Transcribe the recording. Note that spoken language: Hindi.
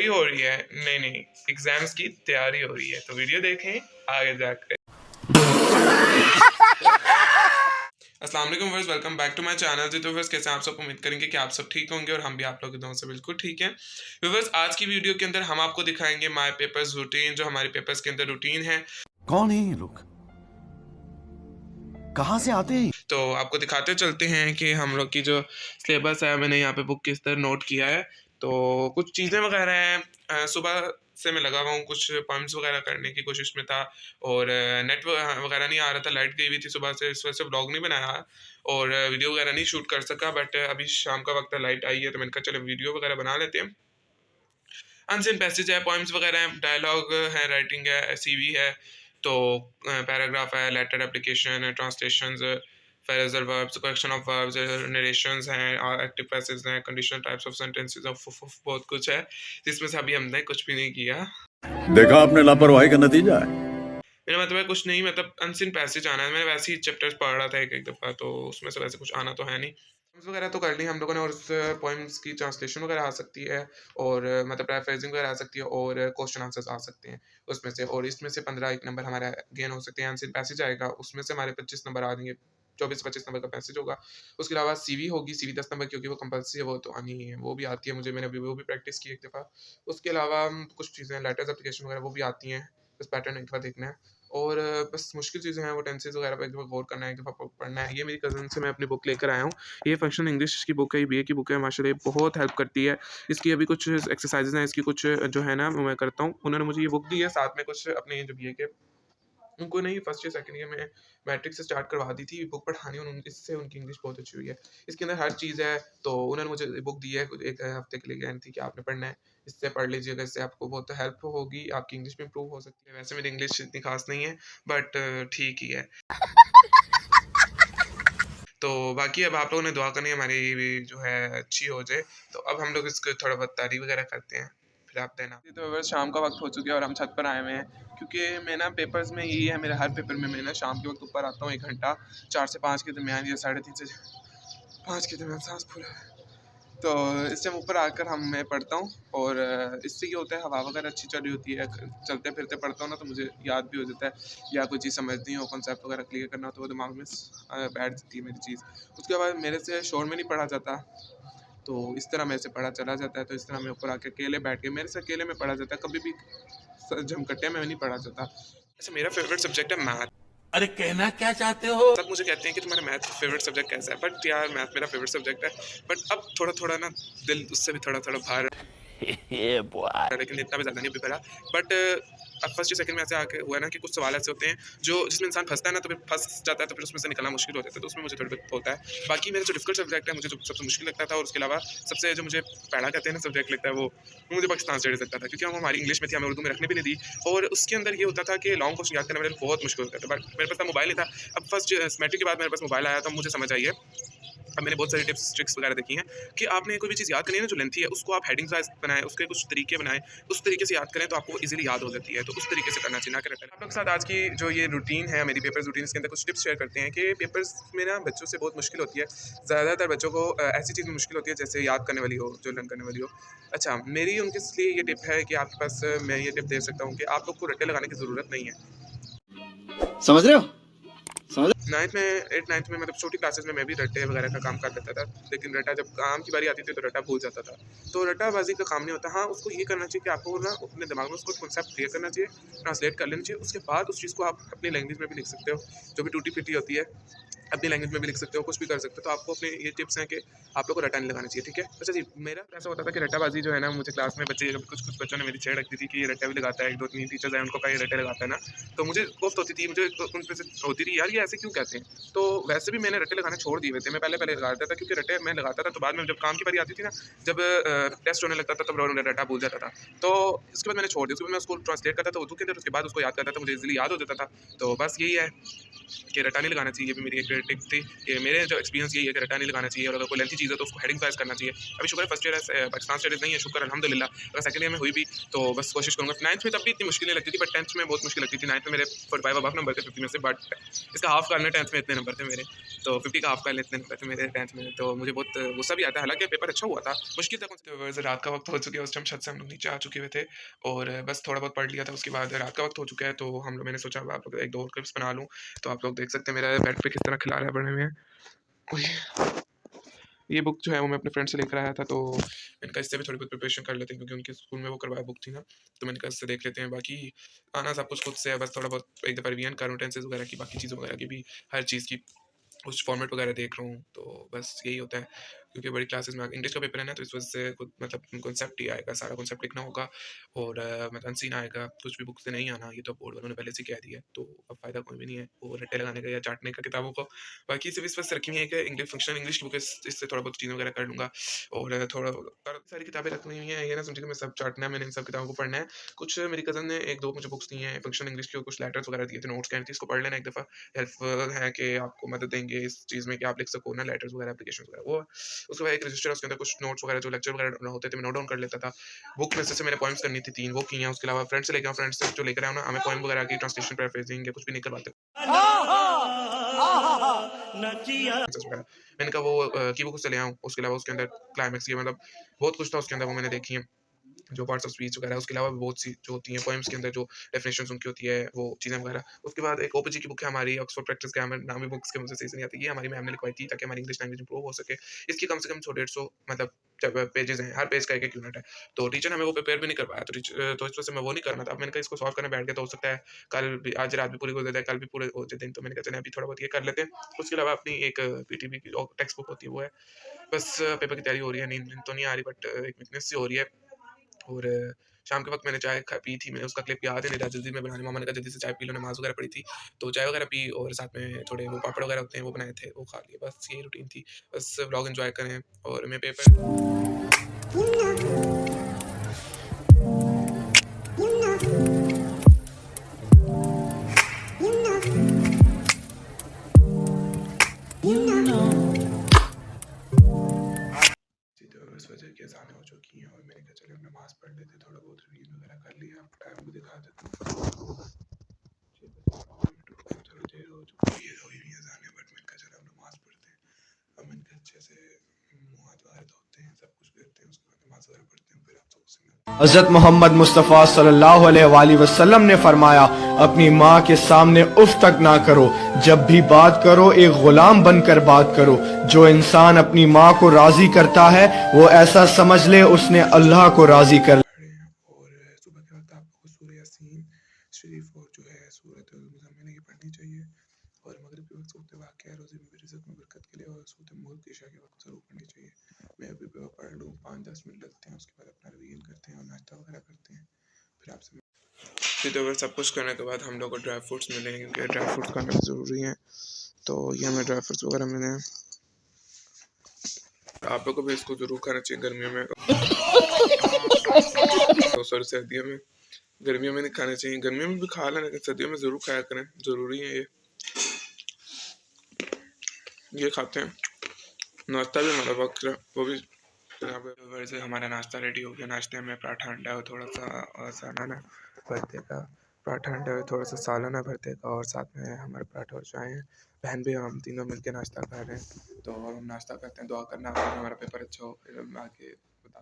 चोरी हो रही है, नहीं नहीं, एग्जाम्स की तैयारी हो रही है। तो वीडियो देखें आगे जाकर। अस्सलाम वालेकुम viewers, welcome back to my channel. जी तो व्यूअर्स, कैसे आप सब? उम्मीद करेंगे कि आप सब ठीक होंगे और हम भी आप लोगों की दुआओं से बिल्कुल ठीक हैं। व्यूअर्स, आज की वीडियो के अंदर हम आपको दिखाएंगे माय पेपर्स रूटीन, जो हमारे पेपर्स के अंदर रूटीन है। कौन है ये लोग, कहाँ से आते हैं? तो आपको दिखाते चलते हैं कि हम लोग की जो सिलेबस है, मैंने यहाँ पे बुक के अंदर नोट किया है। तो कुछ चीज़ें वगैरह हैं, सुबह से मैं लगा हुआ हूँ, कुछ पॉइंट्स वगैरह करने की कोशिश में था और नेट वगैरह नहीं आ रहा था, लाइट गई हुई थी सुबह से, इस वजह से व्लॉग नहीं बनाया और वीडियो वगैरह नहीं शूट कर सका। बट अभी शाम का वक्त है, लाइट आई है, तो मैंने कहा चलो वीडियो वगैरह बना लेते हैं। अनसेन पैसेज है, पॉइंट्स वगैरह हैं, डायलॉग है, राइटिंग है, सीवी है, तो पैराग्राफ है, लेटर एप्लीकेशन है, translations, phrasal verbs, correction of verbs, narrations हैं, एक्टिव पैसेज हैं, कंडीशनल टाइप्स ऑफ सेंटेंसेस, बहुत कुछ है जिसमें से अभी हमने कुछ भी नहीं किया। देखा आपने लापरवाही का नतीजा है। मेरा मतलब है कुछ नहीं, मतलब अनसीन पैसेज आना है। मैंने वैसे ही चैप्टर्स पढ़ रहा था एक एक दफ़ा, तो उसमें से वैसे कुछ आना तो है नहीं। पोइम्स वगैरह तो कर ली हम लोगों ने, और उस पोइम्स की ट्रांसलेशन वगैरह आ सकती है और मतलब पैराफ्रेजिंग वगैरह आ सकती है और क्वेश्चन आंसर्स आ सकते हैं उसमें से, और इसमें से 15 एक नंबर हमारा गेन हो सकते हैं। अनसीन पैसेज आएगा, उसमें से हमारे 25 नंबर आ जाएंगे, 24-25 नंबर का पैसेज होगा। उसके अलावा सीवी होगी, सीवी 10 नंबर, क्योंकि वो कंपल्सरी है, वो तो आनी ही है, वो भी आती है मुझे, मैंने अभी वो भी प्रैक्टिस की एक दफ़ा। उसके अलावा कुछ चीज़ें, लेटर्स एप्लीकेशन वगैरह, वो भी आती हैं, बस पैटर्न एक दफ़ा देखना है। और बस मुश्किल चीज़ें हैं वो टेंसेस वगैरह पर एक दफ़ा गौर करना है, एक दफ़ा पढ़ना है। ये मेरी कज़न से मैं अपनी बुक लेकर आया हूँ, ये फंक्शनल इंग्लिश की बुक है, ये बीए की बुक है, माशाल्लाह ये बहुत हेल्प करती है। इसकी अभी कुछ एक्सरसाइजेज हैं, इसकी कुछ जो है ना वो मैं करता हूँ। उन्होंने मुझे ये बुक दी है, साथ में कुछ अपने जो बीए के, उनको नहीं फर्स्ट ईयर सेकंड ईयर में मैट्रिक से स्टार्ट करवा दी थी बुक पढ़ानी, इससे उनकी इंग्लिश बहुत अच्छी हुई है। इसके अंदर हर चीज़ है, तो उन्होंने मुझे बुक दी है, एक हफ्ते के लिए गारंटी थी कि आपने पढ़ना है, इससे पढ़ लीजिएगा, इससे आपको बहुत हेल्प होगी, आपकी इंग्लिश भी इंप्रूव हो सकती है। वैसे मेरी इंग्लिश इतनी खास नहीं है, बट ठीक ही है। तो बाकी अब आप लोगों ने दुआ करनी है हमारी भी जो है अच्छी हो जाए। तो अब हम लोग इसको थोड़ा बहुत तारीफ वगैरह करते हैं, फिर आप देना। तो बस शाम का वक्त हो चुका है और हम छत पर आए हुए हैं, क्योंकि मैं ना पेपर्स में यही है, मेरे हर पेपर में मैं ना शाम के वक्त ऊपर आता हूँ 1 घंटा, 4 से 5 के दरमियान या 3:30 से 5 के दरमियान, सांस फूला है। तो इस टाइम ऊपर आकर मैं पढ़ता हूँ और इससे ये होता है, हवा वगैरह अच्छी चल रही होती है, चलते फिरते पढ़ता हूँ ना, तो मुझे याद भी हो जाता है, या कोई चीज़ समझनी हो, कॉन्सेप्ट वगैरह क्लियर करना हो, तो वो दिमाग में बैठ जाती है मेरी चीज़। उसके बाद मेरे से शोर में नहीं पढ़ा जाता, तो इस तरह मेरे से पढ़ा चला जाता है। तो इस तरह मैं ऊपर आके अकेले बैठ के, मेरे से अकेले में पढ़ा जाता है, कभी भी झमकट्टे में नहीं पढ़ा जाता। अच्छा, मेरा फेवरेट सब्जेक्ट है मैथ। अरे कहना क्या चाहते हो? सब मुझे कहते हैं कि तुम्हारा मैथ फेवरेट सब्जेक्ट कैसा है, बट यार मैथ मेरा फेवरेट सब्जेक्ट है। बट अब थोड़ा थोड़ा ना दिल उससे भी थोड़ा थोड़ा बाहर, लेकिन इतना भी ज़्यादा नहीं भी भरा। बट अब फर्स्ट या सेकंड में ऐसे आके हुआ है ना कि कुछ सवाल ऐसे होते हैं जो जिसमें इंसान फंसता है ना, तो फिर फंस जाता है, तो फिर उसमें से निकलना मुश्किल हो जाता है, तो उसमें मुझे थोड़ा बहुत होता है। बाकी मेरा जो डिफिकल्ट सब्जेक्ट है, मुझे जो सबसे मुश्किल लगता था, और उसके अलावा सबसे जो मुझे पैड़ा कहते हैं ना सब्जेक्ट लगता है, वो मुझे पाकिस्तान स्टडीज़ लगता था, क्योंकि हम हमारी इंग्लिश में थी, हमें उर्दू में रखने भी नहीं दी। और उसके अंदर ये होता था कि लॉन्ग क्वेश्चन याद करना मेरे लिए बहुत मुश्किल होता था, बट मेरे पास मोबाइल नहीं था। अब फर्स्ट मैट्रिक के बाद मेरे पास मोबाइल आया, तो मुझे समझ आई है, अब मैंने बहुत सारी टिप्स ट्रिक्स वगैरह देखी हैं कि आपने कोई भी चीज़ याद करनी है ना जो लेंथी है, उसको आप हेडिंग वाइज बनाएं, उसके कुछ तरीके बनाएं, उस तरीके से याद करें तो आपको इजीली याद हो जाती है। तो उस तरीके से करना चाहिए, ना करें। आप लोग के साथ आज की जो ये रूटीन है मेरी पेपर्स रूटीन, इसके अंदर कुछ टिप्स शेयर करते हैं कि पेपर्स में ना बच्चों से बहुत मुश्किल होती है। ज़्यादातर बच्चों को ऐसी चीज़ में मुश्किल होती है जैसे याद करने वाली हो, जो लर्न करने वाली हो। अच्छा, मेरी उनके लिए ये टिप है कि आपके पास मैं ये टिप दे सकता हूँ कि आप लोग को रट्टे लगाने की ज़रूरत नहीं है। समझ रहे हो? 9th में 8-9th में मतलब छोटी क्लासेस में मैं भी रट्टे वगैरह का काम कर देता था, लेकिन रट्टा जब काम की बारी आती थी तो रट्टा भूल जाता था। तो रट्टाबाजी का काम नहीं होता। हाँ, उसको ये करना चाहिए कि आपको ना अपने दिमाग में उसको कॉन्सेप्ट क्लियर करना चाहिए, ट्रांसलेट कर लेना चाहिए। उसके बाद उस चीज़ को आप अपनी लैंग्वेज में भी लिख सकते हो, जो भी टूटी फिटी होती है अपनी लैंग्वेज में भी लिख सकते हो, कुछ भी कर सकते हो। तो आपको अपने ये टिप्स हैं कि आप लोग को रट्टा नहीं लगाना चाहिए, ठीक है। अच्छा जी, मेरा ऐसा होता था कि रट्टाबाजी जो है ना, मुझे क्लास में बच्चे, कुछ बच्चों ने मेरी छेड़ रखती थी कि ये रट्टा भी लगाता है, 1-2-3 टीचर्स हैं उनको कहा ये रट्टे लगाता है ना, तो मुझे कोफ्त होती थी, मुझे उन पे से होती थी यार ये ऐसे क्यों कहते हैं। तो वैसे भी मैंने रट्टे लगाने छोड़ दिए हुए थे, मैं पहले लगाता था, क्योंकि रट्टे मैं लगाता था तो बाद में जब काम की बारी आती थी ना, जब टेस्ट होने लगता था तब रट्टा भूल जाता था। तो इसके बाद मैंने छोड़ दिया, उसके बाद मैं उसको ट्रांसलेट करता था उर्दू के अंदर, उसके बाद उसको याद करता था, मुझे इजीली याद हो जाता था। तो बस यही है कि रट्टा नहीं लगाना चाहिए, ये भी मेरी एक टिप थी कि मेरे जो एक्सपीरियंस यही है कि रट्टा नहीं लगाना चाहिए, और अगर कोई लेंथी चीज़ है तो उसको हेडिंग वाइज करना चाहिए। अभी शुक्र है फर्स्ट ईयर है, पाकिस्तान स्टडीज़ नहीं है, शुक्र अल्हम्दुलिल्लाह। अगर सेकंड ईयर में हुई भी तो बस कोशिश करूँगा। 9th में तब भी इतनी मुश्किल नहीं लगती थी, बट 10th में बहुत मुश्किल लगती थी। 9th में मेरे 45 अबव नंबर थे 50 में से, बट इसका हाफ करना ना 10th में इतने नंबर थे मेरे, तो 50 का हाफ का इतने नंबर थे मेरे 10th में, तो मुझे बहुत गुस्सा भी आता है। हालाँकि पेपर अच्छा हुआ था, मुश्किल था कुछ, तो रात का वक़्त हो चुका है, उस टाइम छत से हम लोग नीचे आ चुके हुए थे और बस थोड़ा बहुत पढ़ लिया था। उसके बाद रात का वक़्त हो चुका है, तो हम लोग मैंने सोचा अब आप लोग 1-2 और क्लिप्स बना लूँ, तो आप लोग देख सकते हैं मेरा बेड पे किस तरह खिला रहा है पढ़ने में। ये बुक जो है वो मैं अपने फ्रेंड से लेकर आया था, तो मैंने कहा इससे भी थोड़ी बहुत प्रिपरेशन कर लेते हैं क्योंकि उनके स्कूल में वो करवाया बुक थी ना, तो मैंने कहा इससे देख लेते हैं। बाकी आना सब कुछ खुद से है, बस थोड़ा बहुत एक दफ़ा रिवीजन करूँ टेंसेस वगैरह की, बाकी चीज़ों वगैरह की भी, हर चीज़ की कुछ फॉर्मेट वगैरह देख रहा हूँ, तो बस यही होता है क्योंकि बड़ी क्लासेस में इंग्लिश का पेपर है ना, तो इस वजह से कुछ मतलब कॉन्सेप्ट ही आएगा, सारा कॉन्सेप्ट लिखना होगा और मतलब अनसीन आएगा, कुछ भी बुक से नहीं आना, ये तो बोर्ड वालों ने पहले से कह दिया है, तो अब फ़ायदा कोई भी नहीं है वो रट्टे लगाने का या चाटने का किताबों को। बाकी सिर्फ इस वजह से रखी हुई है कि इंग्लिश फंक्शनल इंग्लिश की बुक इससे थोड़ा बहुत चीज़ें वगैरह कर लूँगा और थोड़ा सारी किताबें रखी हुई हैं, ये ना समझिए कि मैं सब चाटना है, मैंने इन सब किताबों को पढ़ना है। कुछ मेरी कज़न ने 1-2 मुझे बुक्स दी हैं फंक्शनल इंग्लिश की और कुछ लेटर्स वगैरह दिए थे, नोट्स कह रही थी इसको पढ़ लेना एक दफ़ा, हेल्पफुल है कि आपको मदद देंगे इस चीज़ में कि आप लिख सको ना लेटर्स वगैरह, एप्लीकेशंस वगैरह वो। उसके बाद एक रजिस्टर है, उसके अंदर कुछ नोट्स वगैरह जो लेक्चर वगैरह होते थे मैं नोट डाउन कर लेता था। बुक में से मैंने पोएम्स करनी थी 3 वो की हैं, उसके अलावा फ्रेंड से लेके आऊँ, फ्रेंड से जो लेकर आया हूँ ना, हमें पोएम वगैरह की ट्रांसलेशन पैराफ्रेजिंग या कुछ भी नहीं करवाते वगैरह। मैंने कहा वो की बुक से ले आऊँ, उसके अलावा उसके अंदर क्लाइमेक्स ये मतलब बहुत कुछ था उसके अंदर, वो मैंने देखी है। जो पार्ट्स ऑफ स्पीच वगैरह, उसके अलावा भी बहुत सी जो होती हैं पोएम्स के अंदर जो डेफिनेशंस उनकी होती है वो चीज़ें वगैरह। उसके बाद एक ओपीजी की बुक है हमारी ऑक्सफोर्ड प्रैक्टिस ग्रामर, नाम ही बुक्स के मुझे सही से नहीं आती, ये हमारी मैम ने लिखवाई थी ताकि हमारी इंग्लिश लैंग्वेज इंप्रूव हो सके। इसकी कम से कम 100-150 मतलब जब पेजेज़ हैं, हर पेज का एक-एक यूनिट है। तो टीचर ने हमें वो प्रिपेयर भी नहीं करवाया, तो इस वजह से मैं वो नहीं करना था। अब मैंने कहा इसको सॉल्व करने बैठ गया तो हो सकता है कल भी, आज रात भी पूरी हो जाए, कल भी पूरे हो जाए दिन, तो मैंने कहा चलें अभी थोड़ा बहुत ये कर लेते हैं। उसके अलावा अपनी एक पीटीबी की टेक्स्ट बुक होती है वो है। बस पेपर की तैयारी हो रही है, नींद तो नहीं आ रही बट एक वीकनेस सी हो रही है। और शाम के वक़्त मैंने चाय पी थी, मैंने उसका क्लिप याद है, नहीं रहा जल्दी में बनाने, मामा ने कहा जल्दी से चाय पी लो, नमाज़ वगैरह पढ़ी थी, तो चाय वगैरह पी और साथ में थोड़े वो पापड़ वगैरह होते हैं वो बनाए थे, वो खा लिए, बस यही रूटीन थी। बस व्लॉग एन्जॉय करें और मैं पेपर तो इस वजह की अज़ानें हो चुकी हैं और मैंने कहा चलो नमाज़ पढ़ लेते, थोड़ा बहुत रिवीजन वगैरह कर लिया, आपको टाइम भी दिखा देता हूँ। थोड़ी देर हो चुकी है, हुई भी अज़ानें बट मैंने कहा चलो अब नमाज़ पढ़ते हैं। अब मैंने कहा अच्छे से मुँह हाथ वगैरह धोते हैं, सब कुछ करते हैं, उसके बाद नमाज़ वगैरह पढ़ते हैं, फिर आप सबसे मिलते हैं। हज़रत मोहम्मद मुस्तफ़ा सल्लल्लाहु अलैहि वसल्लम ने फरमाया, अपनी माँ के सामने उफ तक ना करो, जब भी बात करो एक गुलाम बनकर बात करो। जो इंसान अपनी माँ को राज़ी करता है वो ऐसा समझ ले उसने अल्लाह को राज़ी कर। और सुबह के वक्त आपको सूरह यासीन शरीफ और जो है सूरह मुज़म्मिल की पढ़नी चाहिए और मगरिब के वक्त सूरत वाक़िया रोज़े में भी रिज़्क़ में बरकत के लिए और सूरत मुल्क इशा के वक्त ज़रूर पढ़नी चाहिए। मैं अभी पढ़ लूँ, 5-10 मिनट लगते हैं, उसके बाद अपना रिवीजन करते हैं और नाश्ता वगैरह करते हैं, फिर आपसे तो अगर सब कुछ करने के बाद हम लोग को ड्राई फ्रूट्स मिले हैं क्योंकि ड्राई फ्रूट्स खाना भी ज़रूरी है, तो ये हमें ड्राई फ्रूट्स वगैरह मिले हैं। आप लोग को भी इसको ज़रूर खाना चाहिए गर्मियों में तो सॉरी सर्दियों में, गर्मियों में नहीं खाना चाहिए, गर्मियों में भी खा लेना लेकिन सर्दियों में ज़रूर खाया करें, ज़रूरी है ये खाते हैं। नाश्ता भी हमारा वक्त है वो भी वैसे हमारा नाश्ता रेडी हो गया। नाश्ते में पराठा अंडा और थोड़ा सा सालाना भरते का, पराठा अंडा और थोड़ा सा सालाना भरते का और साथ में हमारे पराठा और चाय हैं। बहन भी हम तीनों मिलकर नाश्ता कर रहे हैं, तो हम नाश्ता करते हैं, दुआ करना हमारा पेपर अच्छा हो, फिर हम आके बता